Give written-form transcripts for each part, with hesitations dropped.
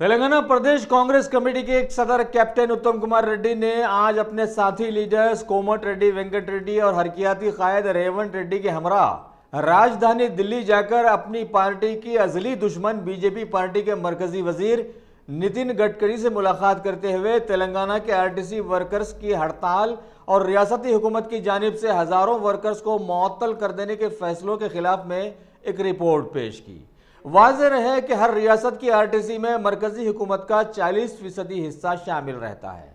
तेलंगाना प्रदेश Congress committee के एक सदर कैप्टन उत्तम कुमार रेड्डी ने आज अपने साथी लीडर्स कोमट रेड्डी, वेंकट रेड्डी और हरकियाती कायद रेवंत रेड्डी के हमरा राजधानी दिल्ली जाकर अपनी पार्टी की अजली दुश्मन बीजेपी पार्टी के मरकजी वजीर नितिन गडकरी से मुलाकात करते हुए तेलंगाना के आरटीसी वर्कर्स की हड़ताल और रियासती हुकूमत की जानिब से हजारों वर्कर्स को मुअत्तल कर देने के फैसलों के खिलाफ में एक रिपोर्ट पेश की। वाज़ेह है कि हर रियासत की आरटीसी में मरकजी हुकूमत का 40% हिस्सा शामिल रहता है।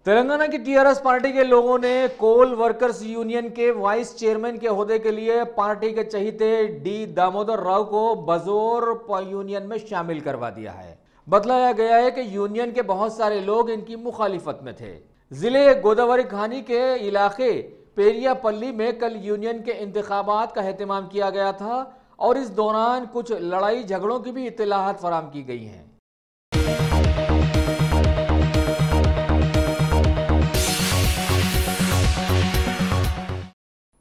तेलंगाना की टीआरएस पार्टी के लोगों ने कोल वर्कर्स यूनियन के वाइस चेयरमैन के ओहदे के लिए पार्टी के चहीते डी दामोदर राव को बजोर यूनियन में शामिल करवा दिया है। बतलाया गया है कि यूनियन के बहुत सारे लोग इनकी मुखालिफत में थे। जिले गोदावरी खानी के इलाके पेरियापल्ली में कल यूनियन के इंतखाबात का एहतमाम किया गया था और इस दौरान कुछ लड़ाई झगड़ों की भी इत्तलाहात फराम की गई हैं।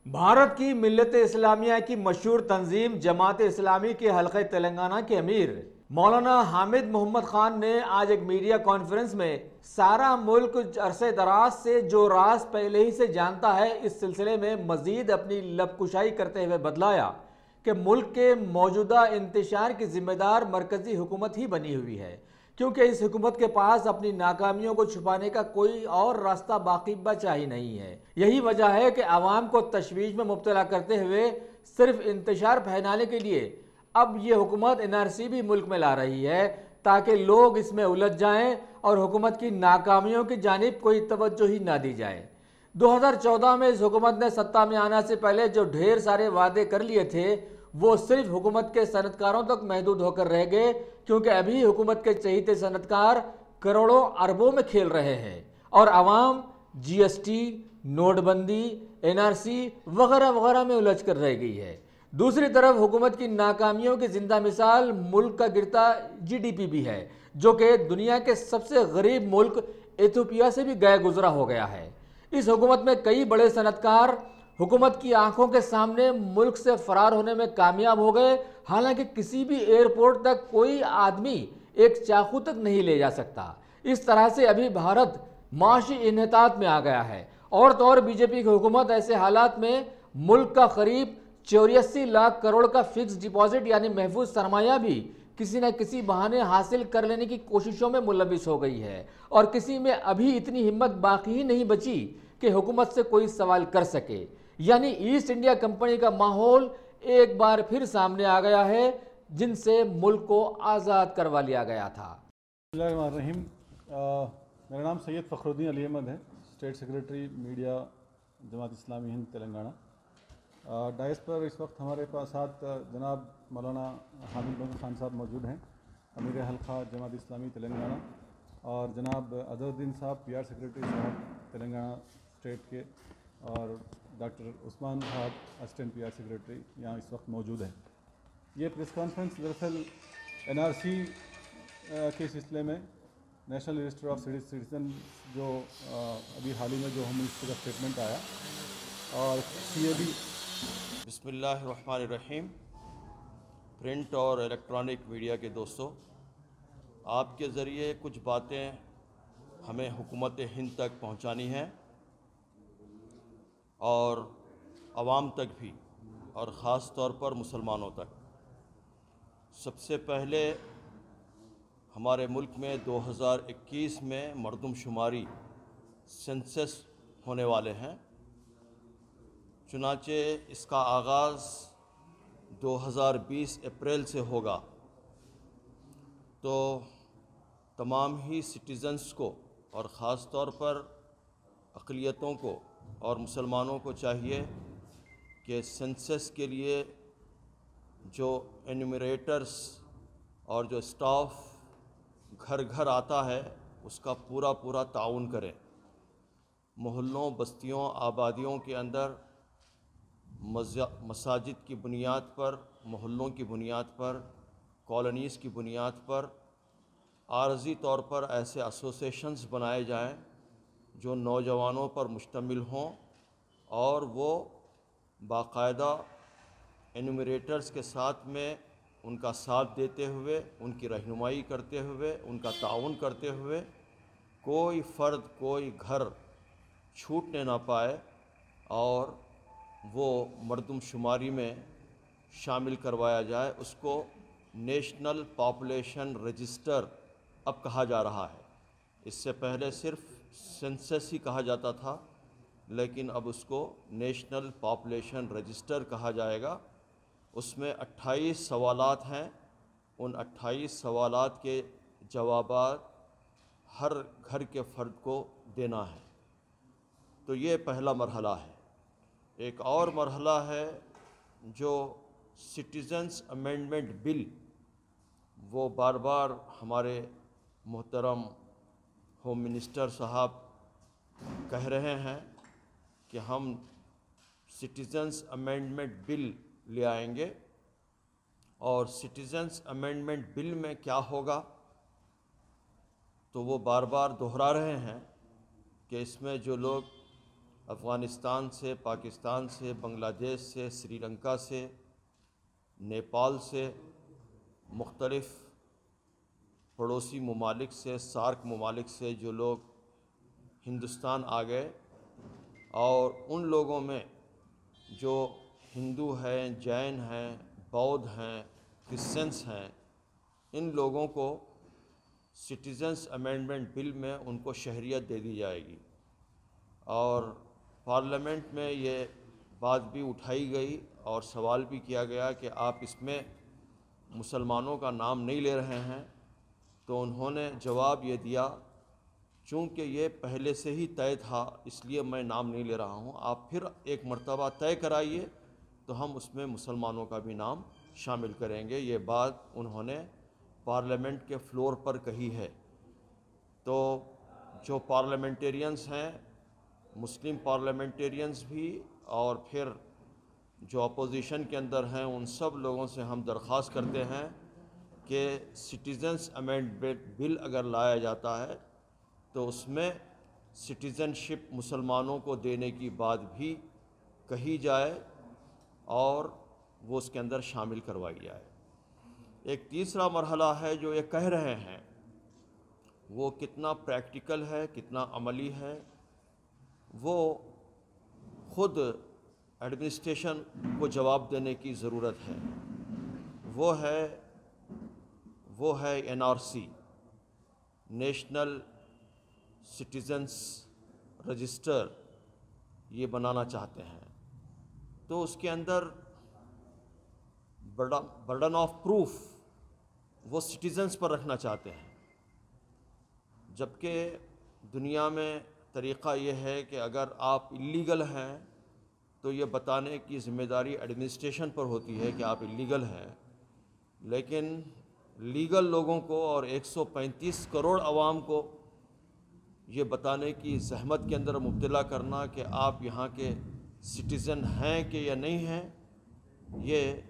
भारत की मिल्लत इस्लामिया की मशहूर तंजीम जमात इस्लामी के हल्के तेलंगाना के अमीर मौलाना हामिद मोहम्मद खान ने आज एक मीडिया कॉन्फ्रेंस में सारा मुल्क अरसे दराज से जो राज पहले ही से जानता है, इस सिलसिले में मजीद अपनी लबकुशाई करते हुए बतलाया कि मुल्क के मौजूदा इंतशार की जिम्मेदार मरकजी हुकूमत ही बनी हुई है, क्योंकि इस हुकूमत के पास अपनी नाकामियों को छुपाने का कोई और रास्ता बाकी बचा ही नहीं है। यही वजह है कि आवाम को तशवीश में मुब्तला करते हुए सिर्फ इंतशार फैलाने के लिए अब ये हुकूमत एनआरसी भी मुल्क में ला रही है, ताकि लोग इसमें उलझ जाएं और हुकूमत की नाकामियों की जानिब कोई तवज्जो ही ना दी जाए। 2014 में इस हुकूमत ने सत्ता में आने से पहले जो ढेर सारे वादे कर लिए थे, वो सिर्फ हुकूमत के सनतकारों तक महदूद होकर रह गए, क्योंकि अभी हुकूमत के चहीते सनतकार करोड़ों अरबों में खेल रहे हैं और आवाम जीएसटी, नोटबंदी, एनआरसी वगैरह वगैरह में उलझ कर रह गई है। दूसरी तरफ हुकूमत की नाकामियों की जिंदा मिसाल मुल्क का गिरता जीडीपी भी है, जो कि दुनिया के सबसे गरीब मुल्क इथियोपिया से भी गए गुजरा हो गया है। इस हुकूमत में कई बड़े सनतकार हुकूमत की आंखों के सामने मुल्क से फरार होने में कामयाब हो गए, हालांकि किसी भी एयरपोर्ट तक कोई आदमी एक चाकू तक नहीं ले जा सकता। इस तरह से अभी भारत माशी इन्हतात में आ गया है और तो और बीजेपी की हुकूमत ऐसे हालात में मुल्क का करीब 84 लाख करोड़ का फिक्स डिपॉजिट यानी महफूज सरमाया भी किसी न किसी बहाने हासिल कर लेने की कोशिशों में मुलविस हो गई है और किसी में अभी इतनी हिम्मत बाकी ही नहीं बची कि हुकूमत से कोई सवाल कर सके। यानी ईस्ट इंडिया कंपनी का माहौल एक बार फिर सामने आ गया है, जिनसे मुल्क को आज़ाद करवा लिया गया था। मेरा नाम सैयद फ़खरुद्दीन अली अहमद है, state secretary media Jamaat Islami Hind Telangana. DISE पर इस वक्त हमारे पास साथ जनाब मौलाना हामिद मोहम्मद खान साहब मौजूद हैं, अमीर हल्का जमात इस्लामी तेलंगाना, और जनाब अजहरुद्दीन साहब पीआर सेक्रेटरी साहब तेलंगाना स्टेट के, और डॉक्टर उस्मान साहब असिस्टेंट पीआर सेक्रेटरी यहाँ इस वक्त मौजूद हैं। ये प्रेस कॉन्फ्रेंस दरअसल एनआरसी के सिलसिले में नेशनल रजिस्टर ऑफ सिटीजन जो अभी हाल ही में जो होम मिनिस्टर का स्टेटमेंट आया और सीएबी। बिस्मिल्लाहिर्रहमानिर्रहीम। प्रिंट और इलेक्ट्रॉनिक मीडिया के दोस्तों, आपके ज़रिए कुछ बातें हमें हुकूमत हिंद तक पहुंचानी हैं और आवाम तक भी, और ख़ास तौर पर मुसलमानों तक। सबसे पहले हमारे मुल्क में 2021 में मरदमशुमारी सेंसस होने वाले हैं। चुनाचे इसका आगाज़ 2020 अप्रैल से होगा, तो तमाम ही सिटीज़न्स को और ख़ास तौर पर अक़लियतों को और मुसलमानों को चाहिए कि सेंसस के लिए जो एनुमरेटर्स और जो स्टाफ घर घर आता है उसका पूरा ताउन करें। मोहल्लों, बस्तियों, आबादियों के अंदर मसाजिद की बुनियाद पर, मोहल्लों की बुनियाद पर, कॉलोनीज़ की बुनियाद पर आर्जी तौर पर ऐसे एसोसिएशंस बनाए जाएं जो नौजवानों पर मुश्तमिल हों और वो बाकायदा एनुमरेटर्स के साथ में उनका साथ देते हुए, उनकी रहनुमाई करते हुए, उनका ताउन करते हुए कोई फ़र्द, कोई घर छूटने ना पाए और वो मरदमशुमारी में शामिल करवाया जाए। उसको नेशनल पॉपुलेशन रजिस्टर अब कहा जा रहा है। इससे पहले सिर्फ सेंसस ही कहा जाता था, लेकिन अब उसको नेशनल पॉपुलेशन रजिस्टर कहा जाएगा। उसमें 28 सवालात हैं। उन 28 सवालात के जवाबात हर घर के फ़र्द को देना है। तो ये पहला मरहला है। एक और मरहला है जो सिटीज़न्स अमेंडमेंट बिल, वो बार बार हमारे मोहतरम होम मिनिस्टर साहब कह रहे हैं कि हम सिटीज़न्स अमेंडमेंट बिल ले आएंगे। और सिटीज़न्स अमेंडमेंट बिल में क्या होगा, तो वो बार बार दोहरा रहे हैं कि इसमें जो लोग अफ़गानिस्तान से, पाकिस्तान से, बांग्लादेश से, श्रीलंका से, नेपाल से, मुख्तलिफ़ पड़ोसी ममालिक से, सार्क ममालिक से जो लोग हिंदुस्तान आ गए, और उन लोगों में जो हिंदू हैं, जैन हैं, बौद्ध हैं, क्रिश्चियंस हैं, इन लोगों को सिटीज़न्स अमेंडमेंट बिल में उनको शहरियत दे दी जाएगी। और पार्लियामेंट में ये बात भी उठाई गई और सवाल भी किया गया कि आप इसमें मुसलमानों का नाम नहीं ले रहे हैं। तो उन्होंने जवाब ये दिया, चूँकि ये पहले से ही तय था इसलिए मैं नाम नहीं ले रहा हूँ। आप फिर एक मर्तबा तय कराइए तो हम उसमें मुसलमानों का भी नाम शामिल करेंगे। ये बात उन्होंने पार्लियामेंट के फ्लोर पर कही है। तो जो पार्लियामेंटेरियंस हैं, मुस्लिम पार्लियामेंटेरियंस भी, और फिर जो अपोजिशन के अंदर हैं, उन सब लोगों से हम दरख्वास्त करते हैं कि सिटीज़न्स अमेंडमेंट बिल अगर लाया जाता है तो उसमें सिटीज़नशिप मुसलमानों को देने की बात भी कही जाए और वो उसके अंदर शामिल करवाई जाए। एक तीसरा मरहला है जो ये कह रहे हैं, वो कितना प्रैक्टिकल है, कितना अमली है, वो ख़ुद एडमिनिस्ट्रेशन को जवाब देने की ज़रूरत है। वो है NRC, नेशनल सिटीज़न्स रजिस्टर, ये बनाना चाहते हैं। तो उसके अंदर बर्डन ऑफ प्रूफ वो सिटीज़न्स पर रखना चाहते हैं, जबकि दुनिया में तरीक़ा ये है कि अगर आप इल्लीगल हैं तो ये बताने की ज़िम्मेदारी एडमिनिस्ट्रेशन पर होती है कि आप इल्लीगल हैं। लेकिन लीगल लोगों को और 135 करोड़ आवाम को ये बताने की ज़हमत के अंदर मुब्तला करना कि आप यहाँ के सिटीज़न हैं कि या नहीं हैं, ये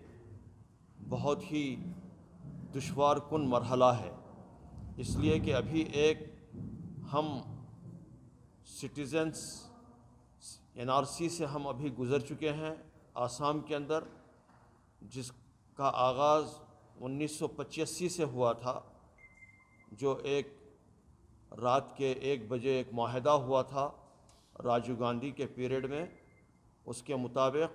बहुत ही दुश्वार कुन मरहला है। इसलिए कि अभी एक हम सिटीज़न्स NRC से हम अभी गुज़र चुके हैं आसाम के अंदर, जिसका आगाज़ 1985 से हुआ था, जो एक रात के 1 बजे एक माहिदा हुआ था राजीव गांधी के पीरियड में। उसके मुताबिक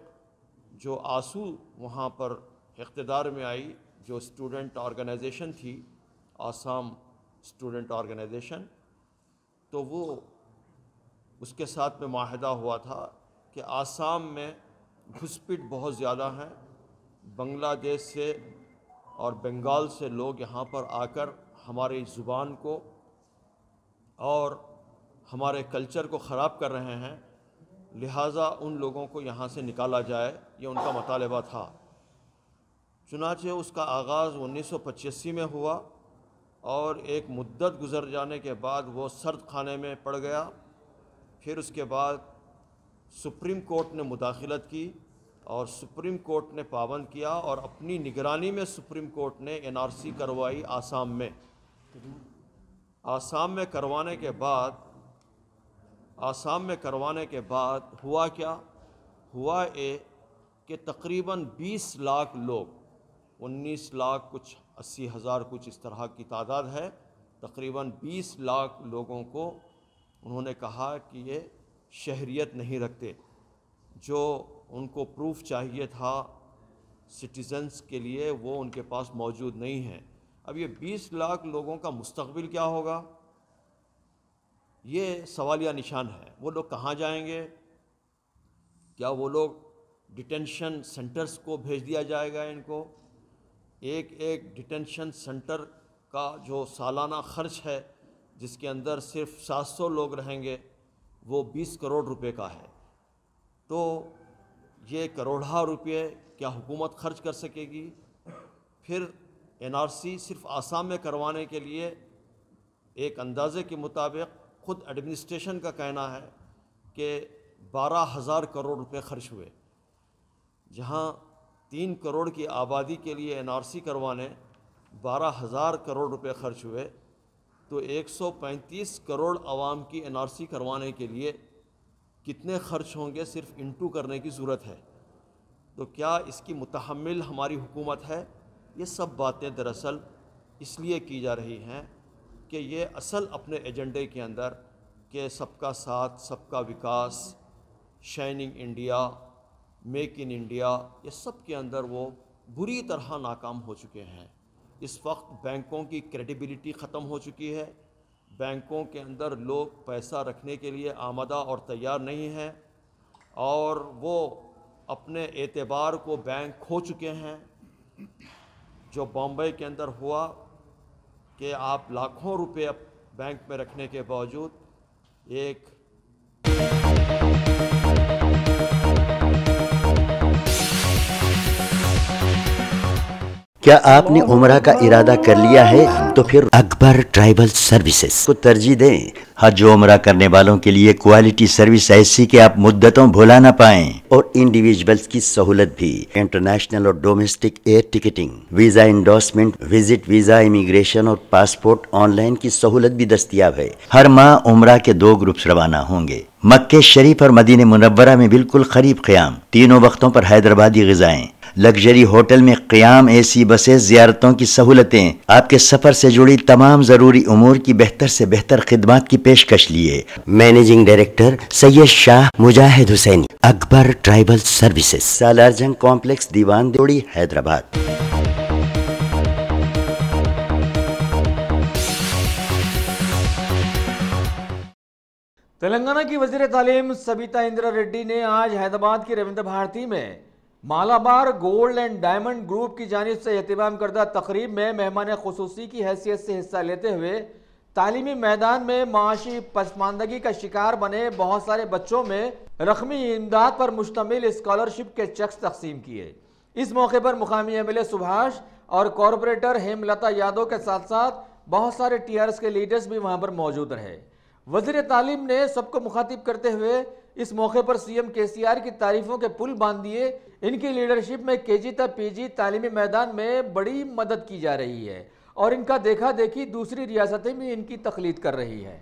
जो आसू वहाँ पर इक़्तिदार में आई, जो स्टूडेंट ऑर्गेनाइजेशन थी, आसाम स्टूडेंट ऑर्गेनाइजेशन, तो वो उसके साथ में माहिदा हुआ था कि आसाम में घुसपैठ बहुत ज़्यादा है। बांग्लादेश से और बंगाल से लोग यहाँ पर आकर हमारी ज़ुबान को और हमारे कल्चर को ख़राब कर रहे हैं, लिहाजा उन लोगों को यहाँ से निकाला जाए, ये उनका मुतालबा था। चुनाचे उसका आगाज़ 1985 में हुआ और एक मुद्दत गुज़र जाने के बाद वो सर्द खाने में पड़ गया। फिर उसके बाद सुप्रीम कोर्ट ने मुदाखलत की और सुप्रीम कोर्ट ने पाबंद किया और अपनी निगरानी में सुप्रीम कोर्ट ने NRC करवाई आसाम में। आसाम में करवाने के बाद हुआ क्या हुआ, कि तकरीबन 20 लाख लोग, 19 लाख कुछ 80 हज़ार कुछ इस तरह की तादाद है, तकरीबन 20 लाख लोगों को उन्होंने कहा कि ये शहरियत नहीं रखते, जो उनको प्रूफ चाहिए था सिटीज़न्स के लिए वो उनके पास मौजूद नहीं है। अब ये 20 लाख लोगों का मुस्तक़बिल क्या होगा, ये सवालिया निशान है। वो लोग कहाँ जाएंगे? क्या वो लोग डिटेंशन सेंटर्स को भेज दिया जाएगा इनको? एक एक डिटेंशन सेंटर का जो सालाना ख़र्च है, जिसके अंदर सिर्फ 700 लोग रहेंगे, वो 20 करोड़ रुपए का है। तो ये करोड़ा रुपये क्या हुकूमत खर्च कर सकेगी? फिर NRC सिर्फ आसाम में करवाने के लिए एक अंदाज़े के मुताबिक ख़ुद एडमिनिस्ट्रेशन का कहना है कि 12,000 करोड़ रुपए खर्च हुए। जहाँ 3 करोड़ की आबादी के लिए NRC करवाने 12,000 करोड़ रुपए खर्च हुए, तो 135 करोड़ आवाम की NRC करवाने के लिए कितने खर्च होंगे, सिर्फ इंटू करने की ज़रूरत है। तो क्या इसकी मुतहम्मिल हमारी हुकूमत है? ये सब बातें दरअसल इसलिए की जा रही हैं कि ये असल अपने एजेंडे के अंदर कि सबका साथ, सबका विकास, shining India, make in India, ये सब के अंदर वो बुरी तरह नाकाम हो चुके हैं। इस वक्त बैंकों की क्रेडिबिलिटी ख़त्म हो चुकी है। बैंकों के अंदर लोग पैसा रखने के लिए आमादा और तैयार नहीं हैं, और वो अपने एतबार को बैंक खो चुके हैं। जो बॉम्बे के अंदर हुआ कि आप लाखों रुपए बैंक में रखने के बावजूद एक क्या आपने उम्रा का इरादा कर लिया है? तो फिर अकबर ट्राइबल सर्विसेज को तरजीह दें। हज उम्रा करने वालों के लिए क्वालिटी सर्विस ऐसी कि आप मुद्दतों भुला ना पाएं, और इंडिविजुअल्स की सहूलत भी। इंटरनेशनल और domestic air ticketing, visa endorsement, visit visa, immigration और पासपोर्ट ऑनलाइन की सहूलत भी दस्तयाब है। हर माह उम्रा के 2 ग्रुप्स रवाना होंगे। मक्के शरीफ और मदीने मुनव्वरा में बिल्कुल करीब क़याम, तीनों वक्तों पर हैदराबादी ग़िज़ाएं, लग्जरी होटल में क़याम, AC बसें, ज़ियारतों की सहूलतें, आपके सफ़र से जुड़ी तमाम ज़रूरी उमूर की बेहतर से बेहतर खिदमात की पेशकश लिए। मैनेजिंग डायरेक्टर सैयद शाह मुजाहिद हुसैनी, अकबर ट्राइबल सर्विसेज, सालार जंग कॉम्प्लेक्स, दीवान जोड़ी, हैदराबाद। तेलंगाना की वज़ीर तालीम सबिता इंदिरा रेड्डी ने आज हैदराबाद की रविंद्र भारती में Malabar gold and diamond group की जानिब से एहतमाम करदा तकरीब में मेहमान खुसूसी की हैसियत से हिस्सा लेते हुए तालीमी मैदान में माशी पसमानदगी का शिकार बने बहुत सारे बच्चों में रकमी इमदाद पर मुश्तमिल स्कॉलरशिप के चेक्स तकसीम किए। इस मौके पर मुकामी MLA सुभाष और कॉरपोरेटर हेमलता यादव के साथ साथ बहुत सारे TRS के लीडर्स भी वहां पर मौजूद रहे। वज़ीर तालीम ने सबको मुखातिब करते हुए इस मौके पर CM KCR की तारीफों के पुल बांध दिए। इनकी लीडरशिप में KG तक PG तालीमी मैदान में बड़ी मदद की जा रही है और इनका देखा देखी दूसरी रियासतें भी इनकी तकलीद कर रही है।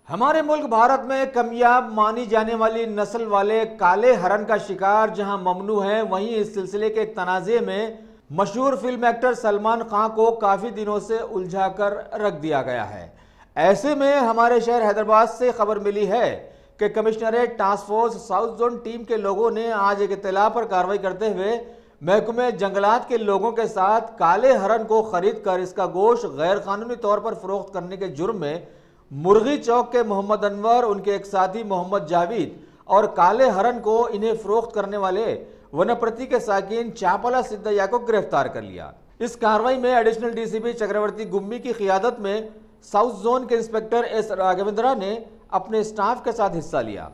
हमारे मुल्क भारत में कामयाब मानी जाने वाली नस्ल वाले काले हरन का शिकार जहां ममनू है, वहीं इस सिलसिले के एक तनाज़े में मशहूर फिल्म एक्टर सलमान खान को काफ़ी दिनों से उलझा कर रख दिया गया है। ऐसे में हमारे शहर हैदराबाद से खबर मिली है कि commissionerate task force south zone team के लोगों ने आज एक इत्तला पर कार्रवाई करते हुए महकमे जंगलात के लोगों के साथ काले हरन को खरीद कर इसका गोश्त गैर कानूनी तौर पर फरोख्त करने के जुर्म में मुर्गी चौक के मोहम्मद अनवर, उनके एक साथी मोहम्मद जावेद और काले हरन को इन्हें फरोख्त करने वाले वनप्रति के साकिन चापला सिद्धैया को गिरफ्तार कर लिया। इस कार्रवाई में एडिशनल DCP चक्रवर्ती गुम्मी की क़ियादत में साउथ जोन के इंस्पेक्टर S राघवेंद्रा ने अपने स्टाफ के साथ हिस्सा लिया।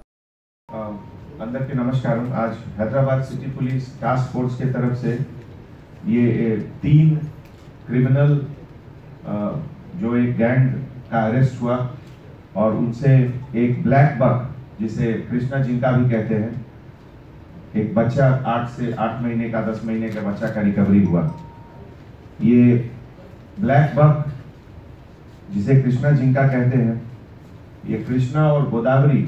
अंदर के नमस्कार। आज Hyderabad city police task force के तरफ से ये 3 क्रिमिनल जो एक गैंग का अरेस्ट हुआ और उनसे एक ब्लैक बक जिसे कृष्णा जिंका भी कहते हैं, एक बच्चा 8 महीने का 10 महीने का बच्चा का रिकवरी हुआ। ये ब्लैक बक जिसे कृष्णा जिंका कहते हैं। ये कृष्णा और गोदावरी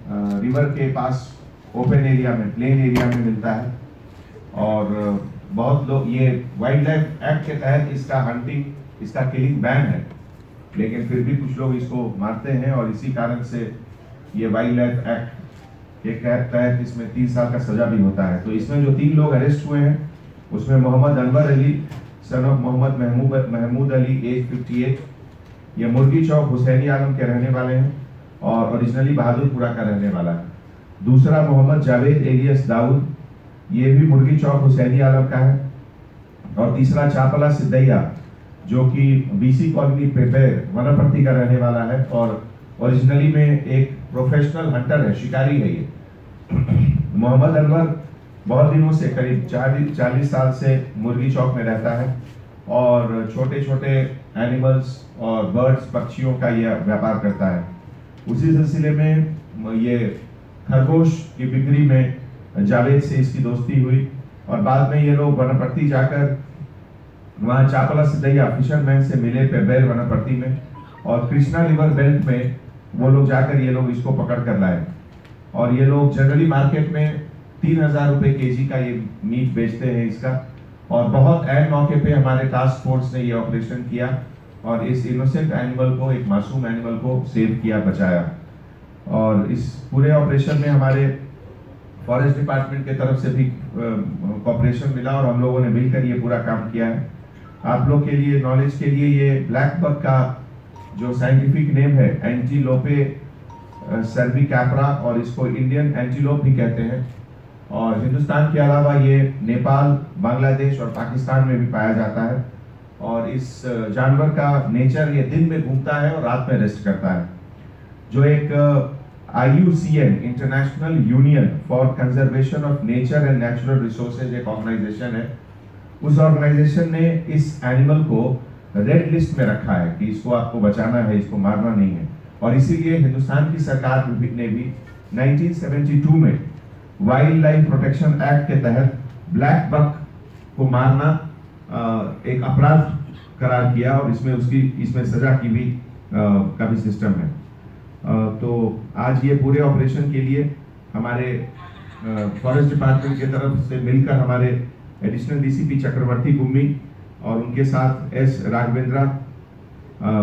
रिवर के पास ओपन एरिया में, प्लेन एरिया में मिलता है। और बहुत लोग, ये वाइल्ड लाइफ एक्ट के तहत इसका हंटिंग, इसका किलिंग बैन है, लेकिन फिर भी कुछ लोग इसको मारते हैं और इसी कारण से ये वाइल्ड लाइफ एक्ट के तहत इसमें 3 साल का सजा भी होता है। तो इसमें जो 3 लोग अरेस्ट हुए हैं उसमें Mohammad Anwar Ali son of Mohammad Mahmood Ali age 58, ये मुर्गी चौक हुसैनी आलम के रहने वाले हैं और ओरिजिनली बहादुरपुरा का रहने वाला है। दूसरा मोहम्मद जावेद एलियस दाऊद, ये भी मुर्गी चौक हुसैनी आलम का है। और तीसरा चापला सिद्धैया, जो कि बीसी कॉलोनी प्रिपेयर वनप्रति का रहने वाला है और ओरिजिनली में एक प्रोफेशनल हंटर है, शिकारी है ये। मोहम्मद अनवर बहुत दिनों से, करीब 40 साल से मुर्गी चौक में रहता है और छोटे छोटे एनिमल्स और बर्ड्स, पक्षियों का यह व्यापार करता है। उसी सिलसिले में ये खरगोश की बिक्री में जावेद से इसकी दोस्ती हुई और बाद में ये लोग वनप्रति जाकर वहाँ चापला सिद्धैया फिशरमैन से मिले पेबेर वनप्रति में, और कृष्णा रिवर बेल्ट में वो लोग जाकर ये लोग इसको पकड़ कर लाए। और ये लोग जनरली मार्केट में 3000 रुपये केजी का ये मीट बेचते हैं इसका। और बहुत ऐन मौके पे हमारे टास्क फोर्स ने ये ऑपरेशन किया और इस इनोसेंट एनिमल को, एक मासूम एनिमल को सेव किया, बचाया। और इस पूरे ऑपरेशन में हमारे फॉरेस्ट डिपार्टमेंट के तरफ से भी कोऑपरेशन मिला और हम लोगों ने मिलकर ये पूरा काम किया है। आप लोग के लिए, नॉलेज के लिए, ये ब्लैक बक का जो साइंटिफिक नेम है एंटीलोपे सर्विकैपरा, और इसको इंडियन एंटीलोप भी कहते हैं। और हिंदुस्तान के अलावा ये नेपाल, बांग्लादेश और पाकिस्तान में भी पाया जाता है। और इस जानवर का नेचर, ये दिन में घूमता है और रात में रेस्ट करता है। जो एक IUCN international union for conservation of nature and natural resources एक ऑर्गेनाइजेशन है, उस ऑर्गेनाइजेशन ने इस एनिमल को रेड लिस्ट में रखा है कि इसको आपको बचाना है, इसको मारना नहीं है। और इसीलिए हिंदुस्तान की सरकार ने भी 1972 में वाइल्ड लाइफ प्रोटेक्शन एक्ट के तहत ब्लैक बक को मारना एक अपराध करार किया और इसमें सजा की भी का भी सिस्टम है। तो आज ये पूरे ऑपरेशन के लिए हमारे फॉरेस्ट डिपार्टमेंट की तरफ से मिलकर हमारे एडिशनल DCP चक्रवर्ती गुम्मी और उनके साथ S Raghavendra,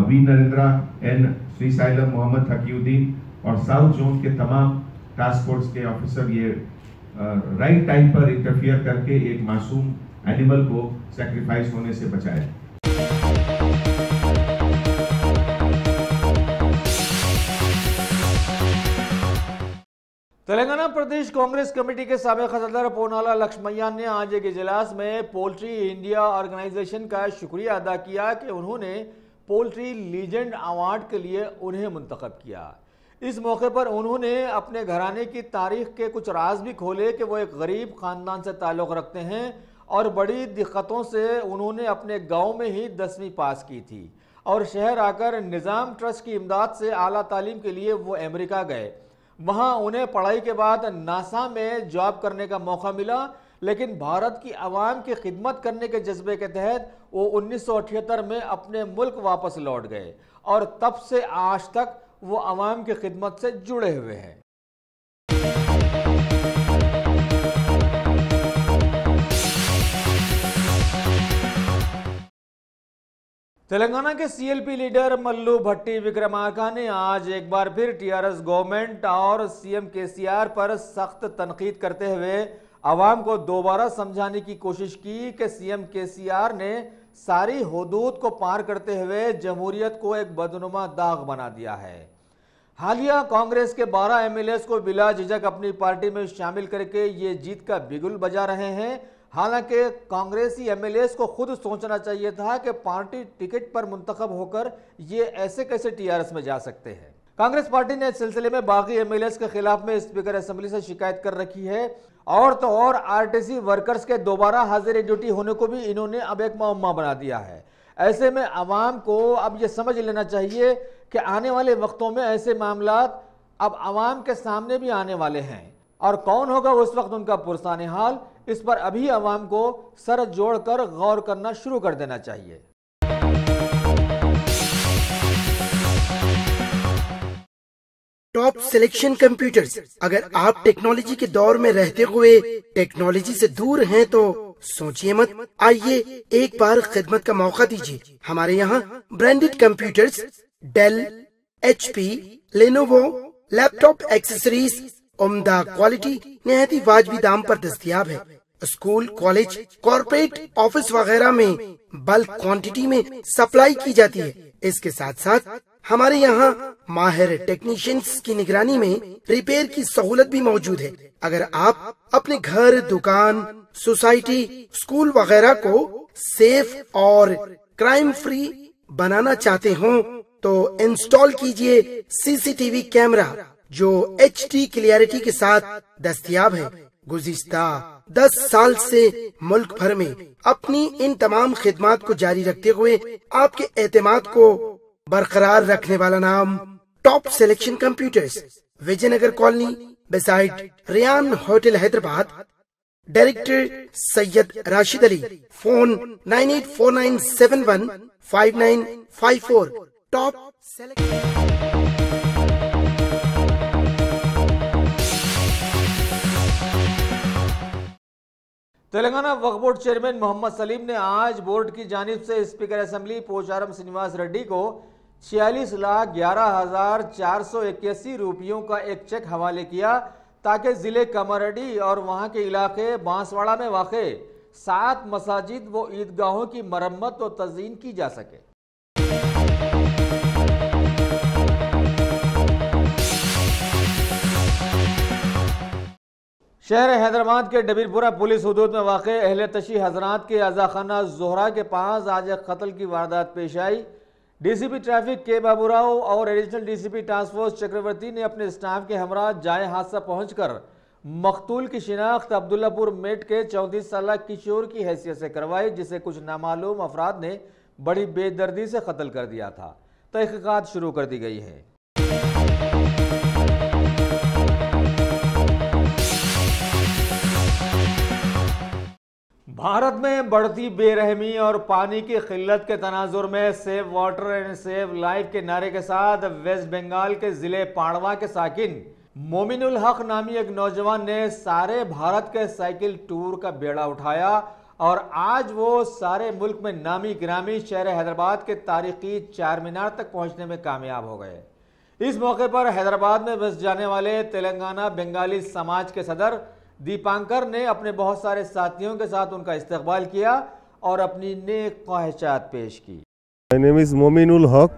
V Narendra, N Srisailam, Mohammad हकीउद्दीन और साउथ जोन के तमाम टास्क फोर्स के ऑफिसर ये राइट टाइम पर इंटरफियर करके एक मासूम एनिमल को सैक्रिफाइस होने से बचाए। तेलंगाना प्रदेश कांग्रेस कमेटी के साबिक सदर पोनाला लक्ष्मैया ने आज एक इजलास में पोल्ट्री इंडिया ऑर्गेनाइजेशन का शुक्रिया अदा किया कि उन्होंने पोल्ट्री लीजेंड अवार्ड के लिए उन्हें मुंतखब किया। इस मौके पर उन्होंने अपने घराने की तारीख के कुछ राज भी खोले कि वो एक गरीब खानदान से ताल्लुक़ रखते हैं और बड़ी दिक्कतों से उन्होंने अपने गांव में ही 10वीं पास की थी और शहर आकर निज़ाम ट्रस्ट की इमदाद से आला तालीम के लिए वो अमेरिका गए। वहाँ उन्हें पढ़ाई के बाद नासा में जॉब करने का मौका मिला, लेकिन भारत की आवाम की खिदमत करने के जज्बे के तहत वो 1978 में अपने मुल्क वापस लौट गए और तब से आज तक वो आवाम की खिदमत से जुड़े हुए हैं। तेलंगाना के CLP लीडर मल्लू भट्टी विक्रमार्का ने आज एक बार फिर TRS गवर्नमेंट और CM KCR पर सख्त तनकीद करते हुए आवाम को दोबारा समझाने की कोशिश की कि CM KCR ने सारी हुदूद को पार करते हुए जमहूरियत को एक बदनुमा दाग बना दिया है। हालिया कांग्रेस के 12 MLAs को बिला झिझक अपनी पार्टी में शामिल करके ये जीत का बिगुल बजा रहे हैं। हालांकि कांग्रेसी MLAs को खुद सोचना चाहिए था कि पार्टी टिकट पर मुंतखब होकर ये ऐसे कैसे TRS में जा सकते हैं। कांग्रेस पार्टी ने इस सिलसिले में बाकी MLAs के खिलाफ में स्पीकर असेंबली से शिकायत कर रखी है और तो और RTC वर्कर्स के दोबारा हाजिर ड्यूटी होने को भी इन्होंने अब एक मुअम्मा बना दिया है। ऐसे में आवाम को अब ये समझ लेना चाहिए कि आने वाले वक्तों में ऐसे मामलात अब आवाम के सामने भी आने वाले हैं और कौन होगा उस वक्त उनका पुरसाने हाल, इस पर अभी आवाम को सर जोड़कर गौर करना शुरू कर देना चाहिए। Top selection computers. अगर आप टेक्नोलॉजी के दौर में रहते हुए टेक्नोलॉजी से दूर हैं तो सोचिए मत, आइए एक बार खिदमत का मौका दीजिए। हमारे यहाँ branded computers Dell, HP, Lenovo, laptop accessories उम्दा क्वालिटी निहायत ही वाजबी दाम पर दस्तयाब है। स्कूल, कॉलेज, कॉर्पोरेट, ऑफिस वगैरह में बल्क क्वांटिटी में सप्लाई की जाती है। इसके साथ साथ हमारे यहाँ माहिर टेक्नीशियंस की निगरानी में रिपेयर की सहूलत भी मौजूद है। अगर आप अपने घर, दुकान, सोसाइटी, स्कूल वगैरह को सेफ और क्राइम फ्री बनाना चाहते हो तो इंस्टॉल कीजिए CCTV कैमरा जो HD क्लियरिटी के साथ दस्तयाब है। गुज़िश्ता 10 साल से मुल्क भर में अपनी इन तमाम खिदमात को जारी रखते हुए आपके एतमाद को बरकरार रखने वाला नाम top selection computers, Vijayanagar colony beside Riyan hotel, Hyderabad. Director Syed Rashid Ali. Phone 9849715954। Top Telangana Waqf board chairman Mohammed Saleem ने आज बोर्ड की जानिब से स्पीकर असेंबली पोचारम श्रीनिवास रेड्डी को 46,11,481 रुपयों का एक चेक हवाले किया ताकि जिले कमारेड्डी और वहां के इलाके बांसवाड़ा में वाक़े 7 मसाजिद व ईदगाहों की मरम्मत और तज़ीन की जा सके। शहर हैदराबाद के डबीरपुरा पुलिस हुदूद में वाक़े अहले तशी हजरात के अज़ाखाना जोहरा के पास आज एक कत्ल की वारदात पेश आई। DCP ट्रैफिक के बाबूराव और एडिशनल DCP टास्क फोर्स चक्रवर्ती ने अपने स्टाफ के हमरा जाए हादसा पहुंचकर मकतूल की शिनाख्त अब्दुल्लापुर मेट के 34 साल किशोर की हैसियत से करवाई, जिसे कुछ नामालूम अफराद ने बड़ी बेदर्दी से कत्ल कर दिया था। तहकीकात शुरू कर दी गई है। भारत में बढ़ती बेरहमी और पानी की किल्लत के तनाजुर में save water and save life के नारे के साथ वेस्ट बंगाल के जिले पांडवा के साकिन मोमिनुल हक नामी एक नौजवान ने सारे भारत के साइकिल टूर का बेड़ा उठाया और आज वो सारे मुल्क में नामी गिरामी शहर हैदराबाद के तारीखी चार मीनार तक पहुंचने में कामयाब हो गए। इस मौके पर हैदराबाद में बस जाने वाले तेलंगाना बंगाली समाज के सदर दीपांकर ने अपने बहुत सारे साथियों के साथ उनका इस्तकबाल किया और अपनी नेक ख्वाहिशात पेश की। माय नेम इज़ मोमिनुल हक।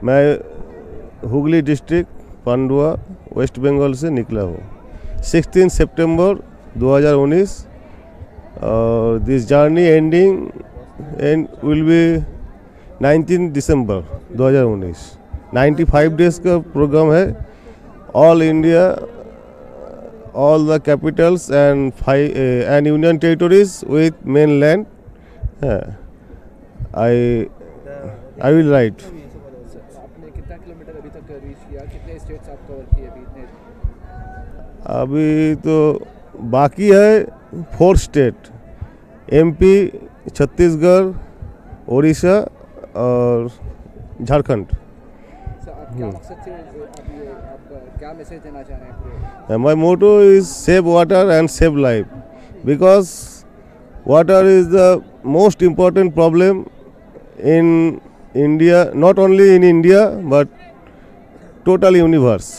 मैं हुगली डिस्ट्रिक्ट पांडुआ वेस्ट बंगाल से निकला हूँ। 16 सितंबर 2019 और this journey ending and will be 19 December 2019। 95 days का प्रोग्राम है। All India, all the capitals and union territories with mainland. I will write. आपने कितना किलोमीटर अभी तक रीच किया? कितने स्टेट्स आप कवर किए अभी तो बाकी है 4 स्टेट, MP, छत्तीसगढ़, उड़ीसा और झारखंड। आप क्या मकसद से आप क्या मैसेज देना चाह रहे हैं? My motto is save water and save life, because water is the most important problem in India, not only in India but total universe.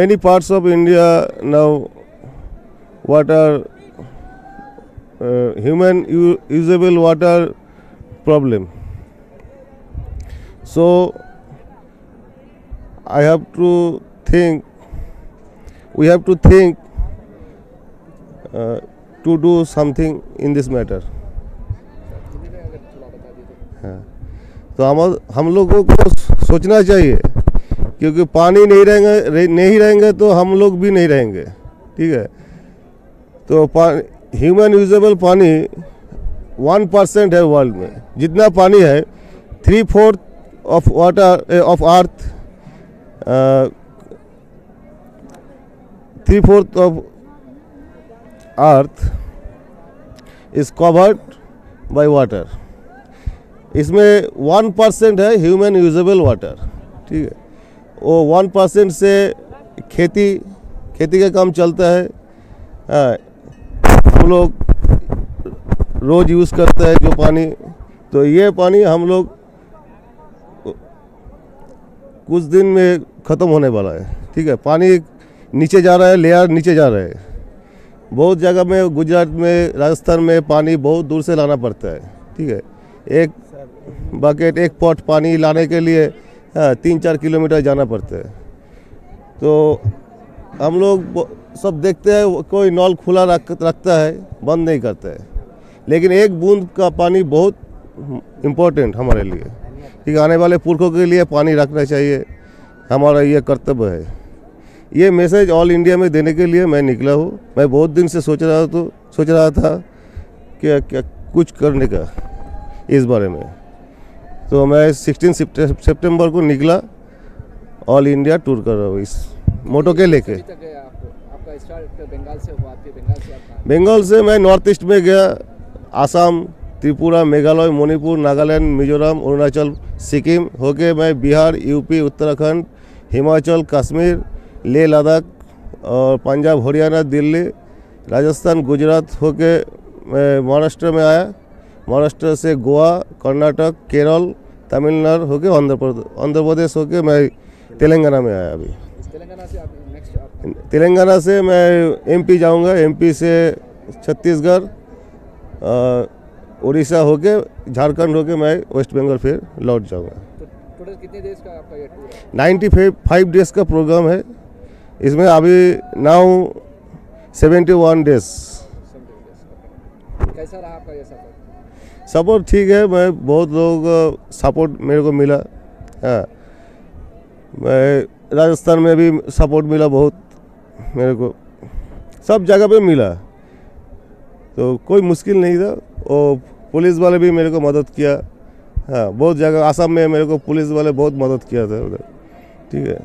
Many parts of India now water, human usable water problem. So we have to think to do something in this matter. तो हम लोगों को सोचना चाहिए, क्योंकि पानी नहीं रहेंगे तो हम लोग भी नहीं रहेंगे। ठीक है, तो ह्यूमन यूजेबल पानी 1% है वर्ल्ड में। जितना पानी है 3/4 of water of earth, 3/4 of earth is covered by water. इसमें 1% है ह्यूमन यूजेबल वाटर। ठीक है। वो 1% से खेती का काम चलता है। हम लोग रोज़ यूज़ करते हैं जो पानी, तो ये पानी हम लोग कुछ दिन में ख़त्म होने वाला है, ठीक है। पानी नीचे जा रहा है, लेयर नीचे जा रहा है। बहुत जगह में, गुजरात में, राजस्थान में पानी बहुत दूर से लाना पड़ता है, ठीक है। एक बकेट, एक पॉट पानी लाने के लिए 3-4 किलोमीटर जाना पड़ता है। तो हम लोग सब देखते हैं, कोई नल खुला रखता है, बंद नहीं करता है। लेकिन एक बूंद का पानी बहुत इम्पोर्टेंट हमारे लिए, ठीक है। आने वाले पुरखों के लिए पानी रखना चाहिए, हमारा ये कर्तव्य है। ये मैसेज ऑल इंडिया में देने के लिए मैं निकला हूँ। मैं बहुत दिन से सोच रहा था कि क्या कुछ करने का इस बारे में। तो मैं 16 सितंबर को निकला, ऑल इंडिया टूर कर रहा हूँ इस मोटो के लेके। आपका स्टार्ट बंगाल से हुआ, बंगाल से मैं नॉर्थ ईस्ट में गया, आसाम, त्रिपुरा, मेघालय, मणिपुर, नागालैंड, मिजोरम, अरुणाचल, सिक्किम होके मैं बिहार, यूपी, उत्तराखंड, हिमाचल, कश्मीर, लेह लद्दाख और पंजाब, हरियाणा, दिल्ली, राजस्थान, गुजरात होके मैं महाराष्ट्र में आया। महाराष्ट्र से गोवा, कर्नाटक, केरल, तमिलनाडु होके आंध्र प्रदेश होके मैं तेलंगाना में आया। अभी तेलंगाना से मैं एमपी जाऊंगा, एमपी से छत्तीसगढ़, उड़ीसा होके, झारखंड होके मैं वेस्ट बंगाल फिर लौट जाऊंगा। तो टोटल कितने डेज का आपका ये टूर है? 95 डेज का प्रोग्राम है। इसमें अभी नाउ 71 डेज। कैसा रहा आपका ये सफर? सपोर्ट ठीक है, मैं बहुत लोग सपोर्ट मेरे को मिला। हाँ, मैं राजस्थान में भी सपोर्ट मिला बहुत मेरे को, सब जगह पे मिला, तो कोई मुश्किल नहीं था। और पुलिस वाले भी मेरे को मदद किया। हाँ, बहुत जगह आसाम में मेरे को पुलिस वाले बहुत मदद किया था उधर, ठीक है।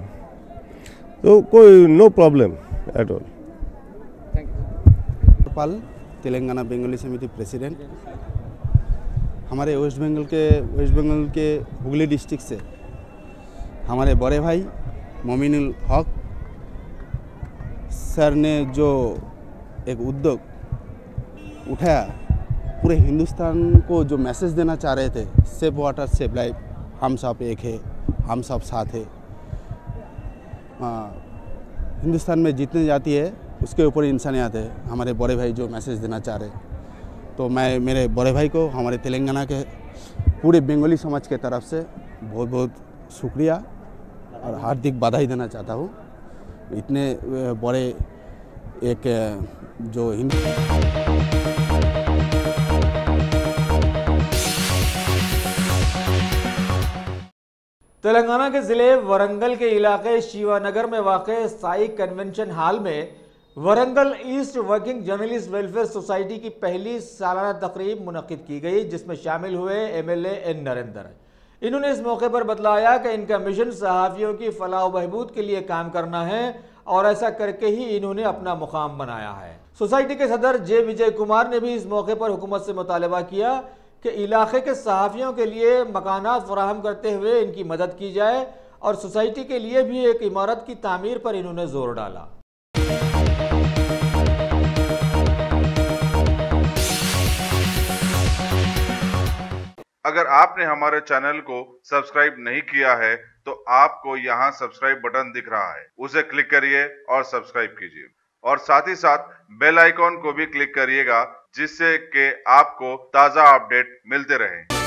तो कोई no problem at all. Thank you. Pal, Telangana Bengali Samiti president. हमारे वेस्ट बंगाल के हुगली डिस्ट्रिक्ट से हमारे बड़े भाई मोमिनुल हक सर ने जो एक उद्योग उठाया, पूरे हिंदुस्तान को जो मैसेज देना चाह रहे थे, सेफ वाटर सेफ लाइफ, हम सब एक है, हम सब साथ है। हिंदुस्तान में जितने जाति है उसके ऊपर इंसानियत है, हमारे बड़े भाई जो मैसेज देना चाह रहे। तो मैं मेरे बड़े भाई को, हमारे तेलंगाना के पूरे बंगाली समाज के तरफ से बहुत बहुत शुक्रिया और हार्दिक बधाई देना चाहता हूँ। इतने बड़े एक जो हिंदू तेलंगाना के ज़िले वरंगल के इलाके शिवानगर में वाक़े साई कन्वेंशन हॉल में Warangal east working journalist welfare society की पहली सालाना तकरीब मुनक्किद की गई, जिसमें शामिल हुए एमएलए एन नरेंद्र। इन्होंने इस मौके पर बतलाया कि इनका मिशन सहाफ़ियों की फलाह बहबूद के लिए काम करना है और ऐसा करके ही इन्होंने अपना मुकाम बनाया है। सोसाइटी के सदर जे विजय कुमार ने भी इस मौके पर हुकूमत से मुतालबा किया कि इलाके के सहाफ़ियों के लिए मकानात फराहम करते हुए इनकी मदद की जाए और सोसाइटी के लिए भी एक इमारत की तामीर पर इन्होंने जोर डाला। अगर आपने हमारे चैनल को सब्सक्राइब नहीं किया है तो आपको यहाँ सब्सक्राइब बटन दिख रहा है, उसे क्लिक करिए और सब्सक्राइब कीजिए और साथ ही साथ बेल आइकॉन को भी क्लिक करिएगा, जिससे कि आपको ताज़ा अपडेट मिलते रहें।